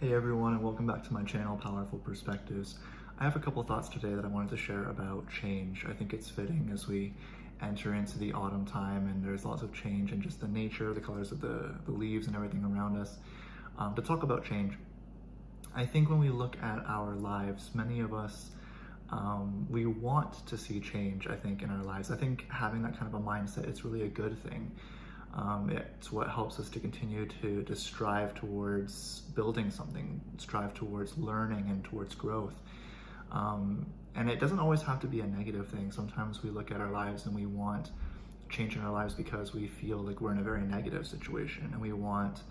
Hey everyone, and welcome back to my channel, Powerful Perspectives. I have a couple thoughts today that I wanted to share about change. I think it's fitting as we enter into the autumn time and there's lots of change in just the nature, the colors of the leaves and everything around us. To talk about change, I think when we look at our lives, many of us, we want to see change, I think, in our lives. I think having that kind of a mindset is really a good thing. It's what helps us to continue to strive towards building something, strive towards learning and towards growth. And it doesn't always have to be a negative thing. Sometimes we look at our lives and we want change in our lives because we feel like we're in a very negative situation and we want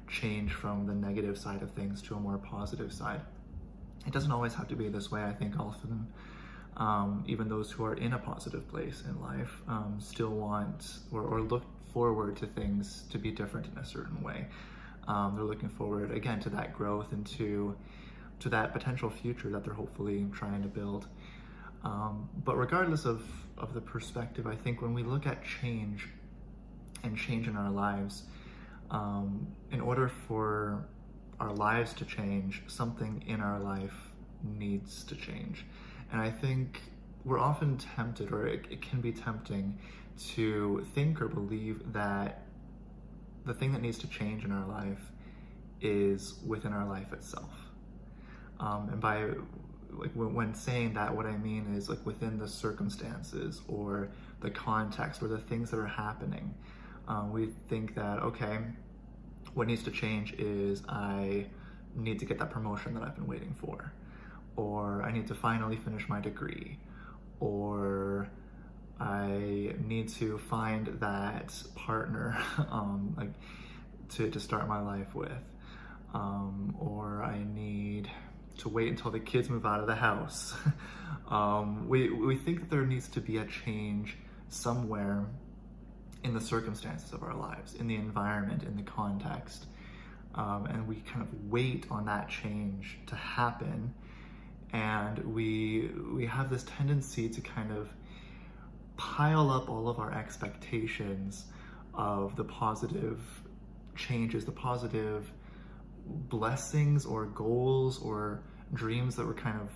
change from the negative side of things to a more positive side. It doesn't always have to be this way. I think often even those who are in a positive place in life still want or look forward to things to be different in a certain way. They're looking forward again to that growth and to that potential future that they're hopefully trying to build. But regardless of the perspective, I think when we look at change and change in our lives, in order for our lives to change, something in our life needs to change. And I think we're often tempted, or it can be tempting, to think or believe that the thing that needs to change in our life is within our life itself. And by when saying that, what I mean is like within the circumstances or the context or the things that are happening. We think that, okay, what needs to change is I need to get that promotion that I've been waiting for, or I need to finally finish my degree, or I need to find that partner to start my life with, or I need to wait until the kids move out of the house. We think that there needs to be a change somewhere in the circumstances of our lives, in the environment, in the context, and we kind of wait on that change to happen, and we have this tendency to kind of pile up all of our expectations of the positive changes, the positive blessings or goals or dreams that we're kind of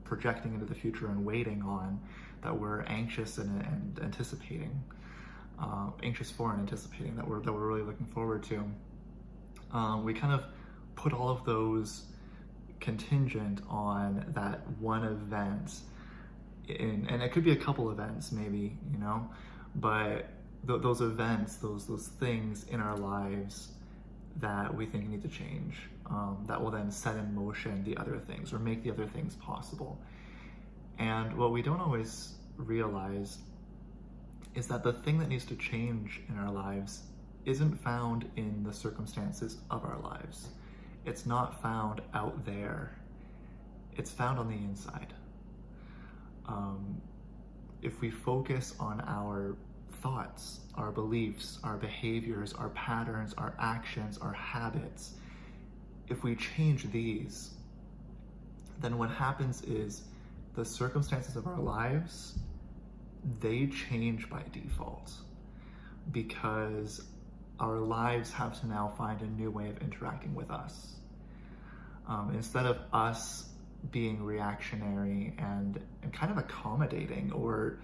projecting into the future and waiting on, that we're anxious and anticipating, anxious for and anticipating, that we're really looking forward to. We kind of put all of those contingent on that one event, and it could be a couple events maybe, but those events, those things in our lives that we think need to change, that will then set in motion the other things or make the other things possible. And what we don't always realize is that the thing that needs to change in our lives isn't found in the circumstances of our lives. It's not found out there. It's found on the inside. If we focus on our thoughts, our beliefs, our behaviors, our patterns, our actions, our habits, if we change these, then what happens is the circumstances of our lives, they change by default, because our lives have to now find a new way of interacting with us. Instead of us being reactionary and kind of accommodating or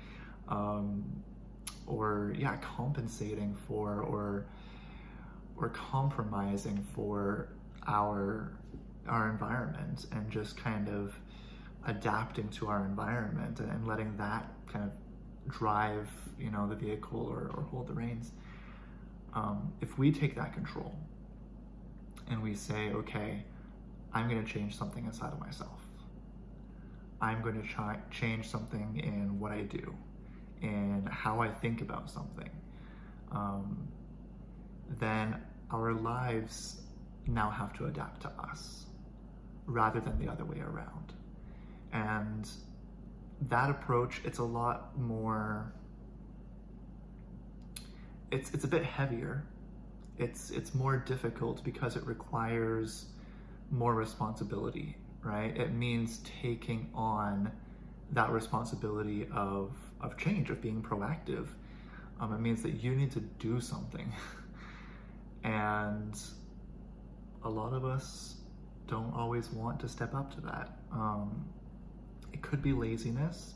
compensating for or compromising for our environment and just kind of adapting to our environment and letting that kind of drive the vehicle or hold the reins. If we take that control and we say, okay, I'm going to change something inside of myself. I'm going to change something in what I do, in how I think about something. Then our lives now have to adapt to us rather than the other way around. And that approach, it's a lot more, it's a bit heavier. It's more difficult because it requires more responsibility, right? It means taking on that responsibility of change, of being proactive. It means that you need to do something. And a lot of us don't always want to step up to that. It could be laziness.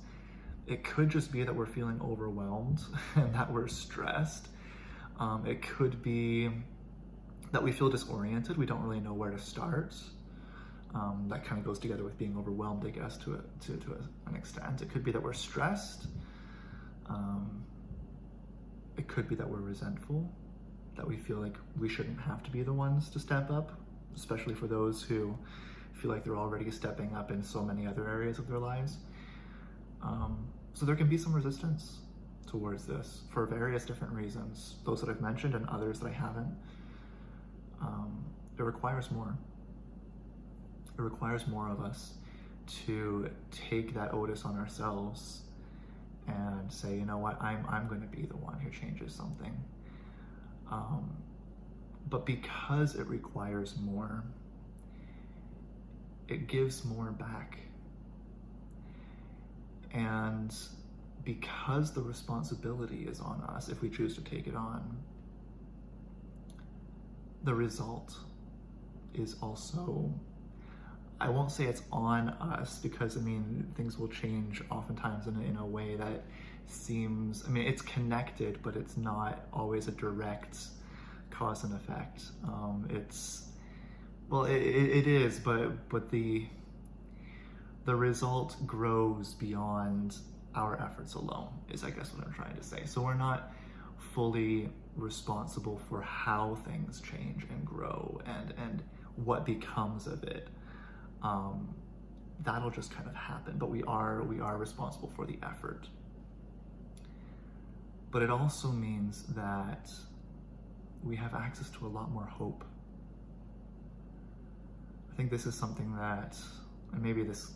It could just be that we're feeling overwhelmed and that we're stressed. It could be that we feel disoriented. We don't really know where to start. That kind of goes together with being overwhelmed, I guess, to an extent. It could be that we're stressed. It could be that we're resentful, that we feel like we shouldn't have to be the ones to step up, especially for those who feel like they're already stepping up in so many other areas of their lives. So there can be some resistance towards this for various different reasons, those that I've mentioned and others that I haven't. It requires more. It requires more of us to take that onus on ourselves and say, you know what, I'm going to be the one who changes something. But because it requires more, it gives more back. And because the responsibility is on us, if we choose to take it on, the result is also, I won't say it's on us, because I mean, things will change oftentimes in a way that seems, I mean, it's connected, but it's not always a direct cause and effect. It is, but the result grows beyond our efforts alone, is I guess what I'm trying to say. So we're not fully responsible for how things change and grow and what becomes of it. That'll just kind of happen, but we are responsible for the effort. But it also means that we have access to a lot more hope. I think this is something that, and maybe this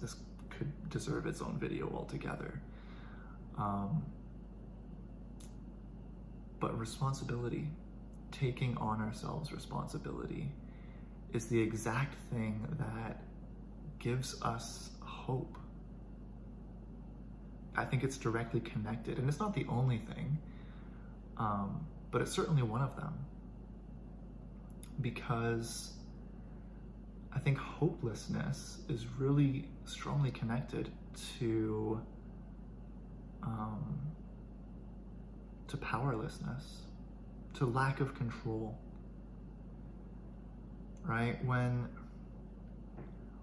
could deserve its own video altogether. But responsibility, taking on ourselves responsibility, is the exact thing that gives us hope. I think it's directly connected, and it's not the only thing, but it's certainly one of them. Because I think hopelessness is really strongly connected to powerlessness, to lack of control, right?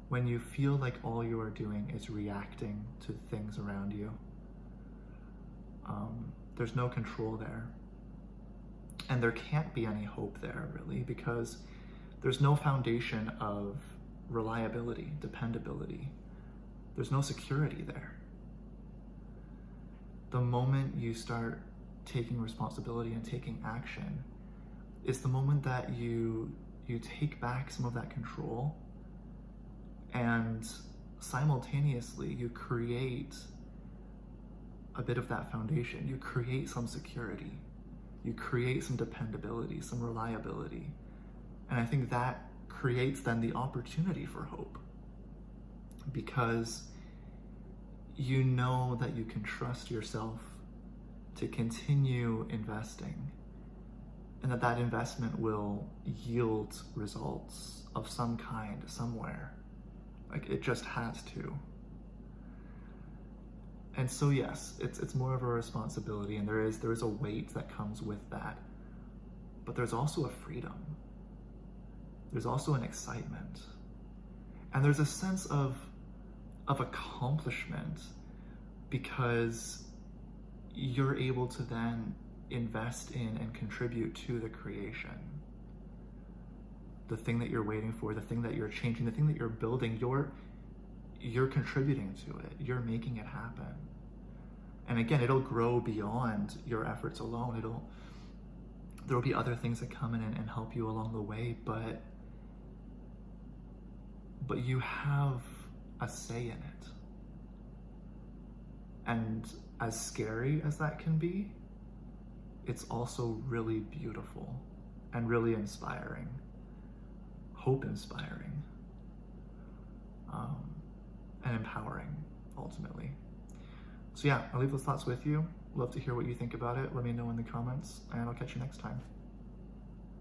When you feel like all you are doing is reacting to things around you, there's no control there. And there can't be any hope there, really, because there's no foundation of reliability, dependability. There's no security there. The moment you start taking responsibility and taking action is the moment that you take back some of that control, and simultaneously you create a bit of that foundation. You create some security. You create some dependability, some reliability. And I think that creates then the opportunity for hope, because you know that you can trust yourself to continue investing, and that investment will yield results of some kind somewhere. Like, it just has to. And so yes, it's more of a responsibility, and there is a weight that comes with that. But there's also a freedom. There's also an excitement. And there's a sense of accomplishment, because you're able to then invest in and contribute to the creation. The thing that you're waiting for, the thing that you're changing, the thing that you're building, you're contributing to it. You're making it happen. And again, it'll grow beyond your efforts alone. There'll be other things that come in and help you along the way, but you have a say in it. And as scary as that can be, it's also really beautiful and really inspiring, hope-inspiring, and empowering, ultimately. So yeah, I'll leave those thoughts with you. Love to hear what you think about it. Let me know in the comments, and I'll catch you next time.